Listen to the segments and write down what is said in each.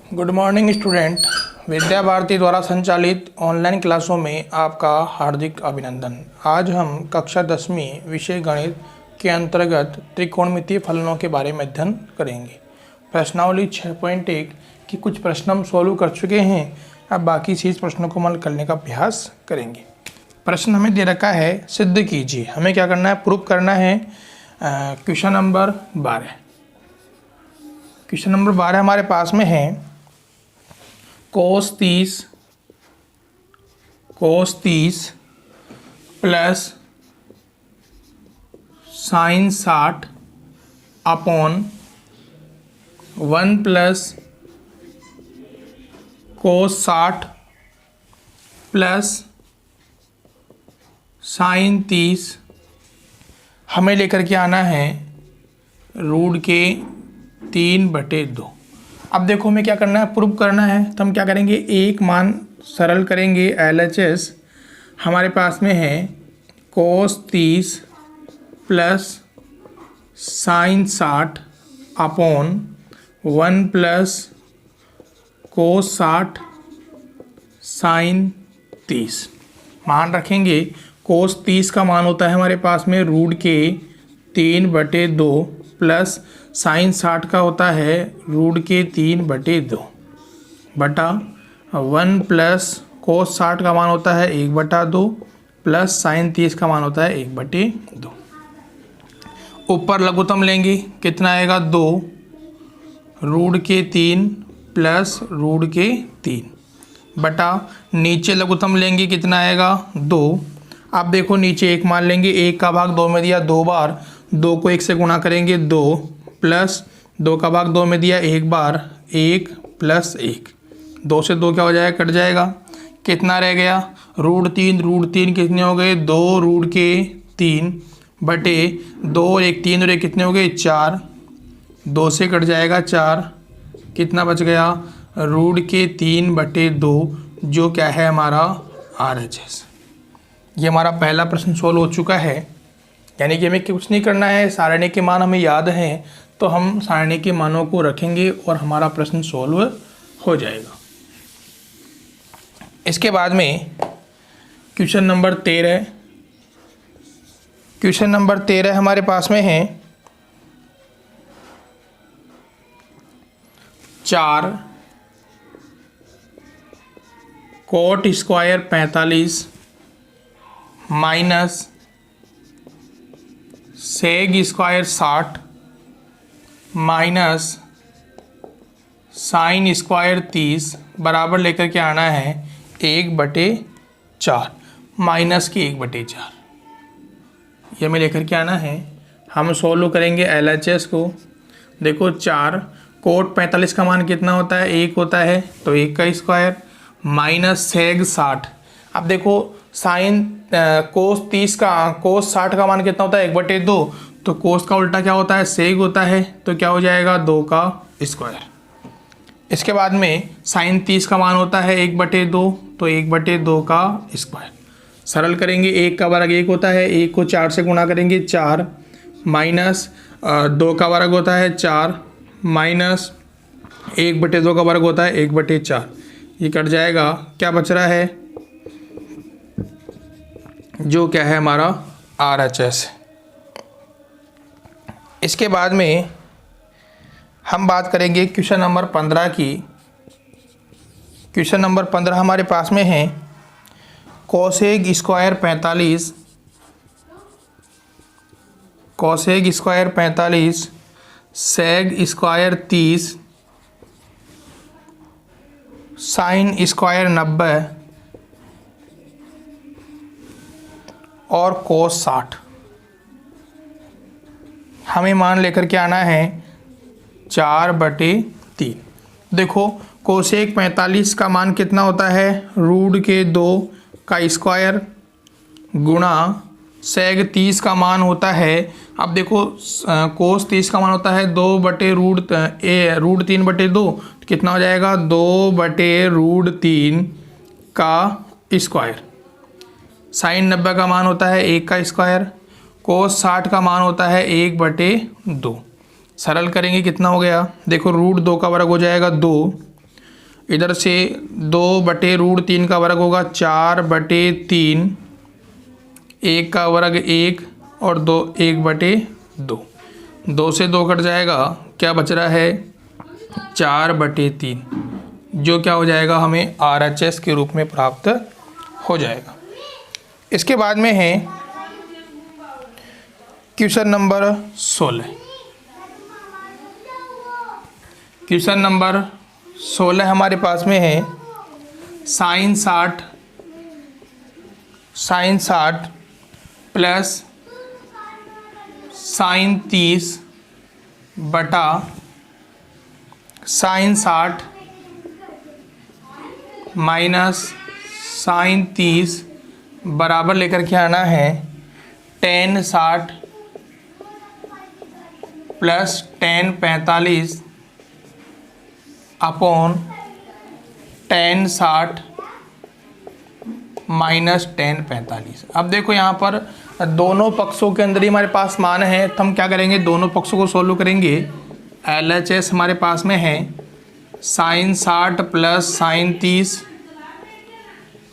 Good morning student. Vidya Bharati द्वारा संचालित online क्लासों में आपका हार्दिक अभिनंदन। आज हम कक्षा 10वीं विषय गणित के अंतर्गत त्रिकोणमितीय फलनों के बारे में अध्ययन करेंगे। प्रश्नावली 6.1 की कुछ प्रश्न हम सॉल्व कर चुके हैं। अब बाकी चीज़ प्रश्नों को हल करने का अभ्यास करेंगे। प्रश्न हमें दे रखा है, सिद्ध कीजिए। हमें क्या करना है? प्रूफ करना है। Question number 12। क्वेश्चन नंबर 12 हमारे पास में है cos 30 plus sin 60 upon 1 plus cos 60 plus sin 30 हमें लेकर के आना है रूट के 3/2। अब देखो हमें क्या करना है? प्रूव करना है। तो हम क्या करेंगे? एक मान सरल करेंगे। LHS हमारे पास में है cos 30 plus sin 60 upon 1 plus cos 60 sin 30। मान रखेंगे। cos 30 का मान होता है हमारे पास में रूट के 3/2 प्लस sin 60 का होता है रूट के 3/2 बटा 1 प्लस cos 60 का मान होता है 1/2 प्लस sin 30 का मान होता है 1/2। ऊपर लघुत्तम लेंगे, कितना आएगा? 2 रूट के 3 प्लस रूट के 3 बटा नीचे लघुत्तम लेंगे, कितना आएगा? 2। अब देखो नीचे एक मान लेंगे, 1 का भाग 2 में दिया 2 बार, 2 को 1 से गुणा करेंगे 2 प्लस 2 का भाग 2 में दिया 1 बार, 1 प्लस 1। 2 से 2 क्या हो जाएगा? कट जाएगा। कितना रह गया? रूट 3 कितने हो गए? 2 रूट के 3 बटे 2 और 1 3 और 1 कितने हो गए? 4। 2 से कट जाएगा 4। कितना बच गया? रूट के 3/2 जो क्या है हमारा RHS। ये हमारा पहला प्रश्न सोल्व हो चुका है। यानी कि हमें कुछ नहीं करना है, सारणी के मान हमें याद हैं तो हम सारणी के मानों को रखेंगे और हमारा प्रश्न सोल्व हो जाएगा। इसके बाद में क्वेश्चन नंबर 13। क्वेश्चन नंबर 13 हमारे पास में है 4 cot square 45 minus सेग square 60 minus sine square 30 बराबर लेकर के आना है 1/4 माइनस की 1/4। ये हमें लेकर के आना है। हम सोल्व करेंगे LHS को। देखो 4 कोट 45 का मान कितना होता है? 1 होता है, तो 1 का स्क्वायर माइनस सेग 60। अब देखो साइन कोस 60 का मान कितना होता है? 1/2। तो कोस का उल्टा क्या होता है? सेग होता है, तो क्या हो जाएगा? 2 का स्क्वायर। इसके बाद में साइन 30 का मान होता है 1/2, तो 1/2 का स्क्वायर। सरल करेंगे, 1 का वर्ग 1 होता है, 1 को 4 से गुणा करेंगे 4 माइनस 2 का वर्ग होता है 4 माइनस 1/2 का वर्ग होता है 1/4। ये कट जाएगा। क्या बच रहा है? जो क्या है हमारा RHS। इसके बाद में हम बात करेंगे क्वेश्चन नंबर 15 की। क्वेश्चन नंबर 15 हमारे पास में है cosec square 45 sec square 30 sine square 90 और कोस 60। हमें मान लेकर के आना है 4/3। देखो कोसेक 45 का मान कितना होता है? रूट के 2 का स्क्वायर गुणा सेग 30 का मान होता है। अब देखो कोस 30 का मान होता है 2/रूट 3/2, कितना हो जाएगा? 2/√3 का स्क्वायर। साइन 90 का मान होता है 1 का स्क्वायर। कोस 60 का मान होता है 1/2। सरल करेंगे कितना हो गया, देखो रूट 2 का वर्ग हो जाएगा 2 इधर से 2/√3 का वर्ग होगा 4/3, 1 का वर्ग 1 और 1/2। 2 से 2 कट जाएगा, क्या बच रहा है 4/3, जो क्या हो जाएगा हमें RHS के रूप में प्राप्त हो जाएगा। इसके बाद में है क्वेश्चन नंबर 16। क्वेश्चन नंबर 16 हमारे पास में है sin 60 प्लस sin 30 बटा sin 60 माइनस sin 30 बराबर लेकर के आना है tan 60 plus tan 45 upon tan 60 minus tan 45। अब देखो यहाँ पर दोनों पक्षों के अंदर ही हमारे पास मान है, तो हम क्या करेंगे दोनों पक्षों को सोल्व करेंगे। LHS हमारे पास में है sin 60 plus sin 30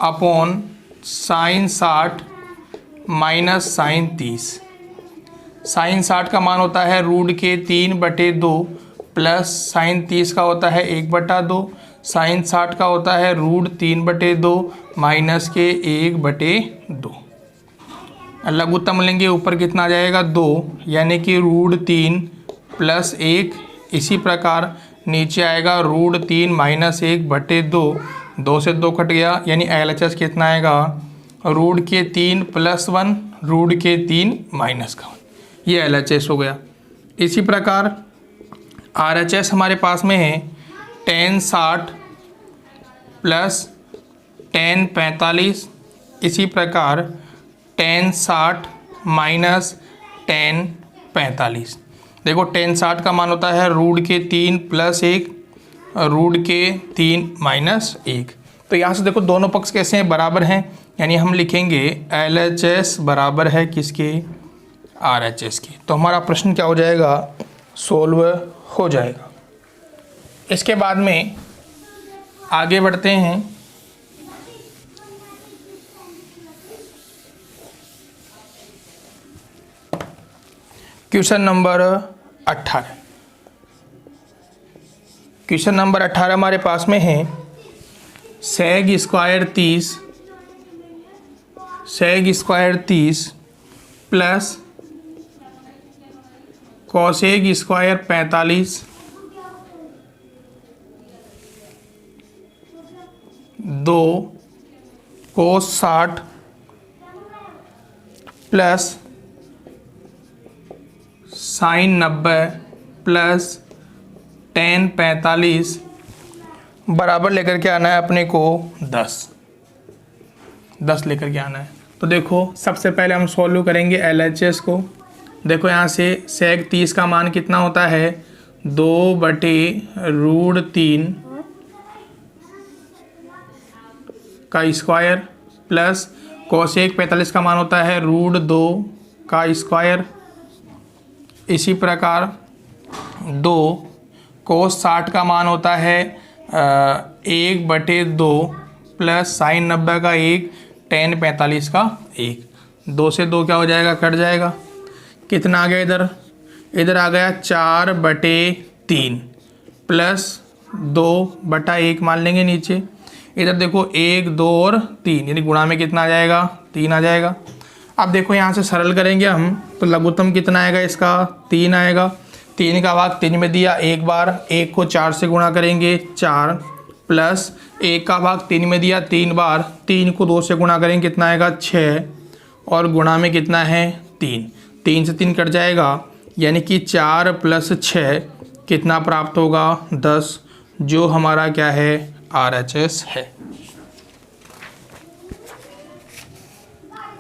upon sin 60 minus sin 30। sin 60 का मान होता है √3/2 प्लस sin 30 का होता है 1/2। sin 60 का होता है √3/2 माइनस के 1/2। लघुत्तम लेंगे, ऊपर कितना आ जाएगा 2, यानी कि √3 प्लस 1। इसी प्रकार नीचे आएगा √3 माइनस 1/2। 2 से 2 कट गया, यानी LHS कितना आएगा √3 प्लस 1 √3 माइनस का 1, ये LHS हो गया। इसी प्रकार RHS हमारे पास में है tan 60 प्लस tan 45। इसी प्रकार tan 60 माइनस tan 45। देखो tan 60 का मान होता है √3 प्लस 1 √3 माइनस 1। तो यहाँ से देखो दोनों पक्ष कैसे हैं, बराबर हैं, यानी हम लिखेंगे LHS बराबर है किसके RHS के। तो हमारा प्रश्न क्या हो जाएगा सोल्व हो जाएगा। इसके बाद में आगे बढ़ते हैं। Question number 18। क्वेश्चन नंबर 18 हमारे पास में है sec square 30 plus cosec square 45 2 cos 60 plus sin 90 plus tan 45 बराबर लेकर के आना है अपने को 10 लेकर के आना है। तो देखो सबसे पहले हम सॉल्व करेंगे LHS को। देखो यहाँ से sec 30 का मान कितना होता है 2/√3 का स्क्वायर प्लस cosec 45 का मान होता है √2 का स्क्वायर। इसी प्रकार 2 cos 60 का मान होता है 1/2 प्लस sin 90 का 1 tan 45 का 1। 2 से 2 क्या हो जाएगा कट जाएगा, कितना आ गया इधर आ गया 4/3 प्लस 2/1 मान लेंगे नीचे। इधर देखो 1 2 और 3, यानी गुणा में कितना आ जाएगा 3 आ जाएगा। अब देखो यहाँ से सरल करेंगे हम, तो लघुत्तम कितना आएगा इसका 3 आएगा। 3 का भाग 3 में दिया एक बार, 1 को 4 से गुणा करेंगे 4 प्लस 1 का भाग 3 में दिया 3 बार, 3 को 2 से गुणा करेंगे कितना आएगा 6 और गुणा में कितना है 3। 3 से 3 कट जाएगा, यानी कि 4 प्लस 6 कितना प्राप्त होगा 10, जो हमारा क्या है RHS है।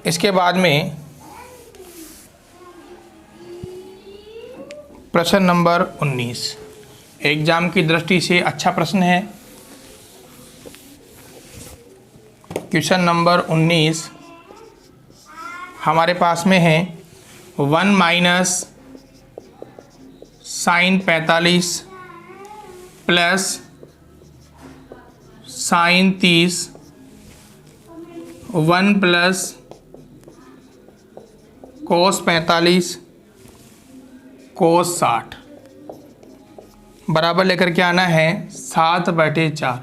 इसके बाद में प्रश्न नंबर 19 एग्जाम की दृष्टि से अच्छा प्रश्न है। क्वेश्चन नंबर 19 हमारे पास में है 1 minus sin 45 plus sign 30 1 plus cos 45 कोस 60 बराबर लेकर के आना है 7/4।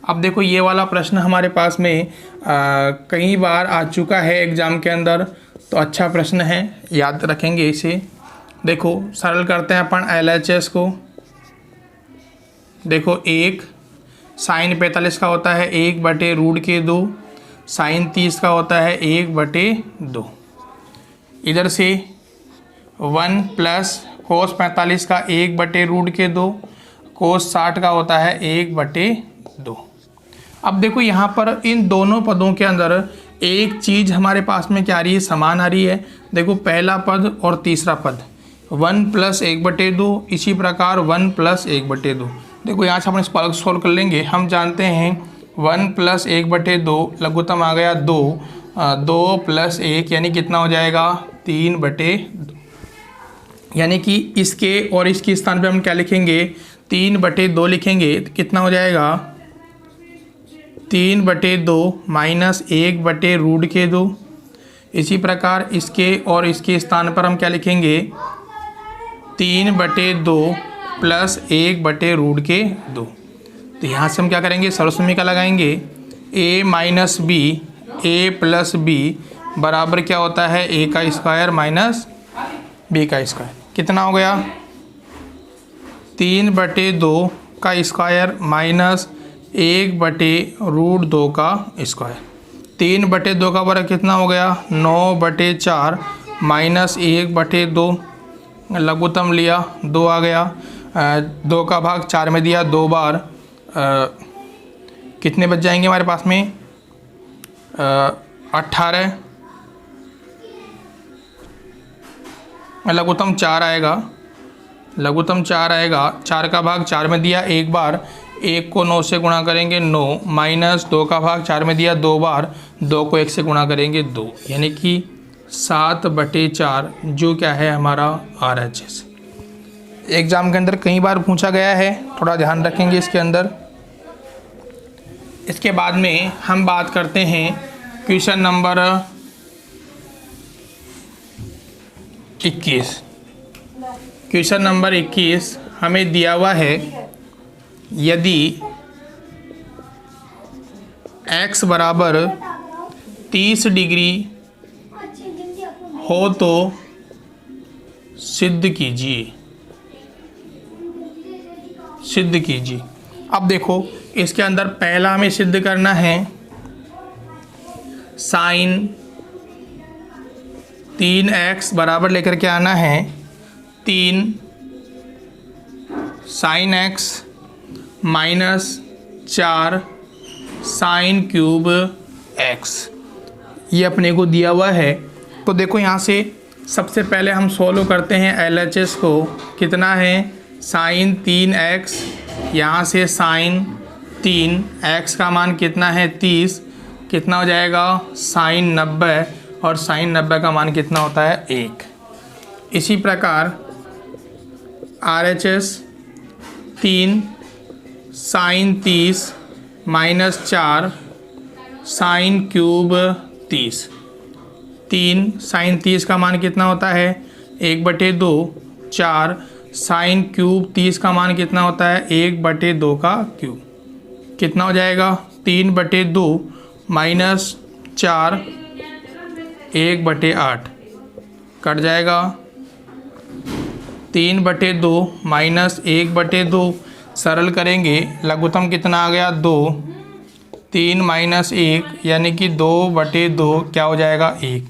अब देखो ये वाला प्रश्न हमारे पास में कई बार आ चुका है एग्ज़ाम के अंदर, तो अच्छा प्रश्न है, याद रखेंगे इसे। देखो सरल करते हैं अपन LHS को। देखो 1 साइन 45 का होता है 1/√2, साइन 30 का होता है 1/2। इधर से 1 प्लस कोस 45 का 1/√2, कोस 60 का होता है 1/2। अब देखो यहाँ पर इन दोनों पदों के अंदर एक चीज़ हमारे पास में क्या आ रही है, समान आ रही है। देखो पहला पद और तीसरा पद 1 प्लस 1/2, इसी प्रकार 1 प्लस 1/2। देखो यहाँ से अपन इसको अलग सॉल्व कर लेंगे। हम जानते हैं 1 प्लस 1/2 लघुत्तम आ गया 2, 2 प्लस 1 यानी कितना हो जाएगा 3/2। यानी कि इसके और इसके स्थान पे हम क्या लिखेंगे 3/2 लिखेंगे, तो कितना हो जाएगा 3/2 माइनस 1/√2। इसी प्रकार इसके और इसके स्थान पर हम क्या लिखेंगे 3/2 प्लस 1/√2। तो यहाँ से हम क्या करेंगे सर्वसमीकरण लगाएंगे a minus B a plus B बराबर क्या होता है a का स्क्वायर माइनस b का स्क्वायर। कितना हो गया 3/2 का स्क्वायर माइनस 1/√2 का स्क्वायर। 3/2 का वर्ग कितना हो गया 9/4 माइनस 1/2। लघुत्तम लिया 2 आ गया, 2 का भाग 4 में दिया 2 बार, कितने बच जाएंगे हमारे पास में 18। लघुत्तम 4 आएगा, लघुत्तम 4 आएगा, 4 का भाग 4 में दिया 1 बार, 1 को 9 से गुणा करेंगे 9 माइनस 2 का भाग 4 में दिया 2 बार, 2 को 1 से गुणा करेंगे 2, यानी कि 7/4 जो क्या है हमारा RHS। एग्ज़ाम के अंदर कई बार पूछा गया है, थोड़ा ध्यान रखेंगे इसके अंदर। इसके बाद में हम बात करते हैं क्वेश्चन नंबर 21। क्वेश्चन नंबर 21 हमें दिया हुआ है यदि x बराबर 30 डिग्री हो तो सिद्ध कीजिए, सिद्ध कीजिए। अब देखो इसके अंदर पहला हमें सिद्ध करना है साइन 3x बराबर लेकर के आना है 3 sine x minus 4 sine cube x, ये अपने को दिया हुआ है। तो देखो यहाँ से सबसे पहले हम सॉल्व करते हैं LHS को। कितना है साइन 3x, यहाँ से साइन 3x का मान कितना है 30, कितना हो जाएगा साइन 90, और साइन 90 का मान कितना होता है 1। इसी प्रकार RHS 3 sine 30 minus 4 sine cube 30, 3 sine 30 का मान कितना होता है 1/2, 4 साइन क्यूब 30 का मान कितना होता है 1/2 का क्यूब, कितना हो जाएगा 3/2 माइनस 4 1/8 कट जाएगा, 3/2 माइनस 1/2 सरल करेंगे, लघुत्तम कितना आ गया 2, 3 माइनस 1 यानी कि 2/2 क्या हो जाएगा 1।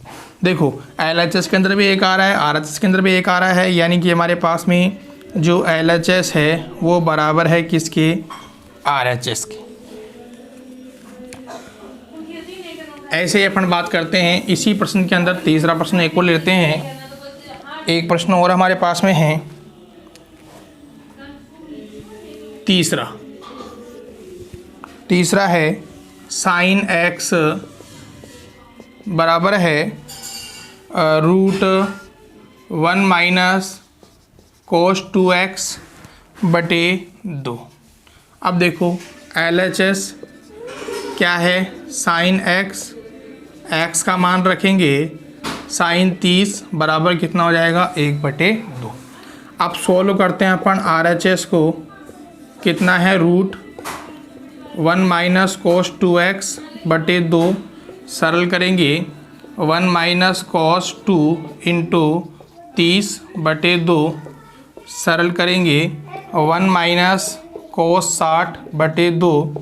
देखो LHS के अंदर भी 1 आ रहा है, RHS के अंदर भी 1 आ रहा है, यानी कि हमारे पास में जो LHS है वो बराबर है किसके RHS के। ऐसे ही अपन बात करते हैं इसी प्रश्न के अंदर तीसरा प्रश्न एक और लेते हैं। एक प्रश्न और हमारे पास में है तीसरा है साइन x बराबर है √1 माइनस कोस 2x/2। अब देखो LHS क्या है साइन एक्स, एक्स का मान रखेंगे साइन 30 बराबर कितना हो जाएगा 1/2। अब सोल्व करते हैं अपन RHS को, कितना है रूट 1 माइनस कोस 2x/2, सरल करेंगे 1 माइनस कॉस 2 इंटू 30/2, सरल करेंगे 1 माइनस कोस 60/2,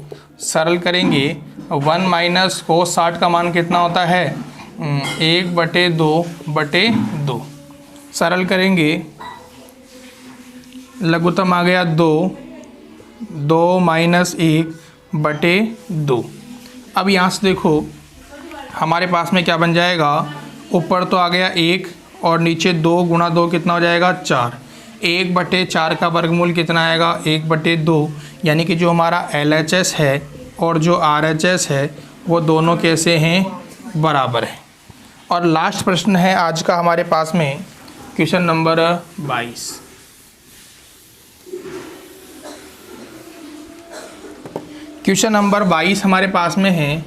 सरल करेंगे 1 माइनस कोस 60 का मान कितना होता है 1/2/2, सरल करेंगे लघुत्तम आ गया 2 माइनस 1/2। अब यहाँ से देखो हमारे पास में क्या बन जाएगा, ऊपर तो आ गया 1 और नीचे 2 गुणा 2 कितना हो जाएगा 4। 1/4 का वर्गमूल कितना आएगा 1/2, यानी कि जो हमारा LHS है और जो RHS है वो दोनों कैसे हैं बराबर हैं। और लास्ट प्रश्न है आज का हमारे पास में क्वेश्चन नंबर 22। क्वेश्चन नंबर 22 हमारे पास में है।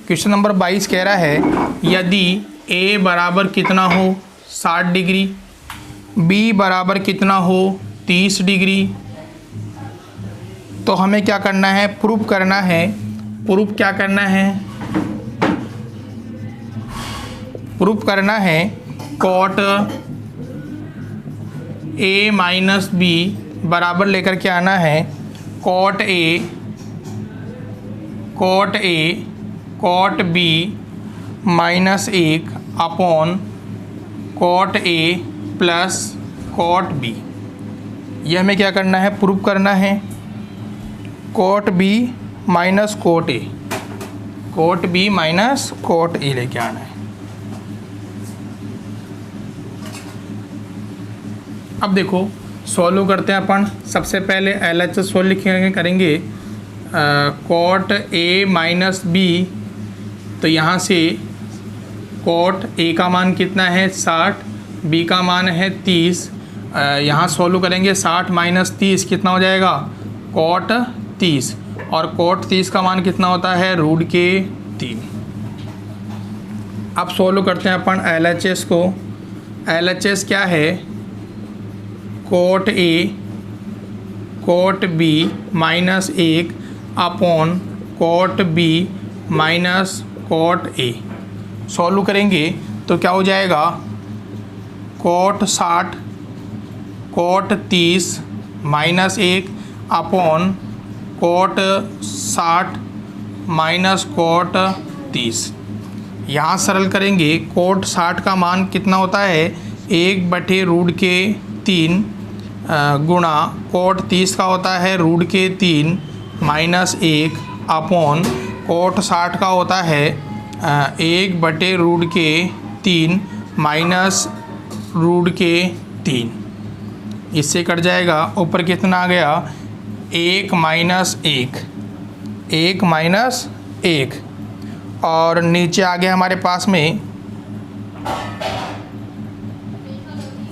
क्वेश्चन नंबर 22 कह रहा है यदि A बराबर कितना हो 60 डिग्री, B बराबर कितना हो 30 डिग्री, तो हमें क्या करना है प्रूफ करना है। प्रूफ क्या करना है, प्रूफ करना है कॉट A माइनस B बराबर लेकर के आना है cot A cot B minus 1 upon cot A plus cot B। यह हमें क्या करना है प्रूफ करना है cot B minus cot A, cot B minus cot A लेके आना है। अब देखो सॉल्व करते हैं अपन। सबसे पहले LHS सोल्व करेंगे कॉट A माइनस B, तो यहाँ से कॉट A का मान कितना है 60, B का मान है 30। यहाँ सॉल्व करेंगे 60 माइनस 30 कितना हो जाएगा कॉट 30, और कॉट 30 का मान कितना होता है √3। अब सॉल्व करते हैं अपन LHS को। LHS क्या है cot A cot B minus 1 upon cot B minus cot A। Solve करेंगे तो क्या हो जाएगा cot 60 cot 30 minus 1 upon cot 60 minus cot 30। यहाँ सरल करेंगे कॉट 60 का मान कितना होता है 1/√3 गुणा कॉट 30 का होता है √3 माइनस 1 अपॉन कॉट 60 का होता है 1/√3 माइनस √3। इससे कट जाएगा, ऊपर कितना आ गया 1 माइनस 1 और नीचे आ गया हमारे पास में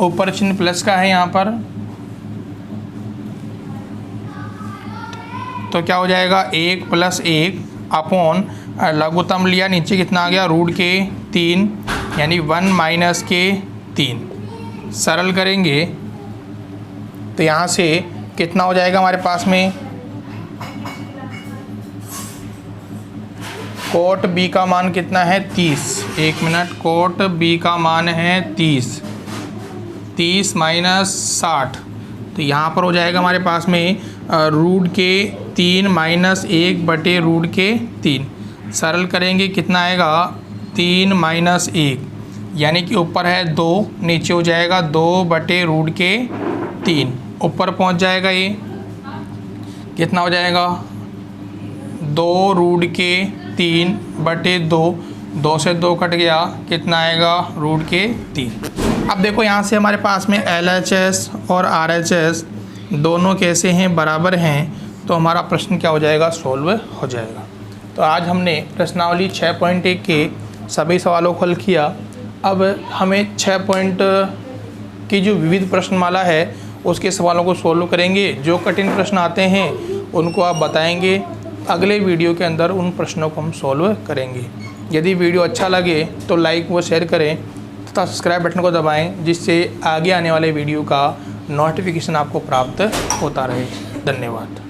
ऊपर चिन्ह प्लस का है यहाँ पर, तो क्या हो जाएगा 1 + 1 अपॉन लघुत्तम लिया नीचे कितना आ गया √3 यानी 1 माइनस 3। सरल करेंगे तो यहाँ से कितना हो जाएगा हमारे पास में कोट B का मान कितना है 30। एक मिनट, कोट B का मान है 30 माइनस 60, तो यहाँ पर हो जाएगा हमारे पास में √3 माइनस 1/√3। सरल करेंगे कितना आएगा 3 माइनस 1, यानी कि ऊपर है 2, नीचे हो जाएगा 2/√3। ऊपर पहुँच जाएगा ये कितना हो जाएगा 2√3/2, 2 से 2 कट गया, कितना आएगा √3। अब देखो यहाँ से हमारे पास में LHS और RHS दोनों कैसे हैं बराबर हैं, तो हमारा प्रश्न क्या हो जाएगा सॉल्व हो जाएगा। तो आज हमने प्रश्नावली 6.1 के सभी सवालों को हल किया। अब हमें 6 पॉइंट की जो विविध प्रश्नमाला है उसके सवालों को सॉल्व करेंगे। जो कठिन प्रश्न आते हैं उनको आप बताएंगे, अगले वीडियो के अंदर उन प्रश्नों को हम सॉल्व करेंगे। यदि वीडियो अच्छा लगे तो लाइक व शेयर करें तथा सब्सक्राइब बटन को दबाएं, जिससे आगे आने वाले वीडियो का नोटिफिकेशन आपको प्राप्त होता रहे। धन्यवाद।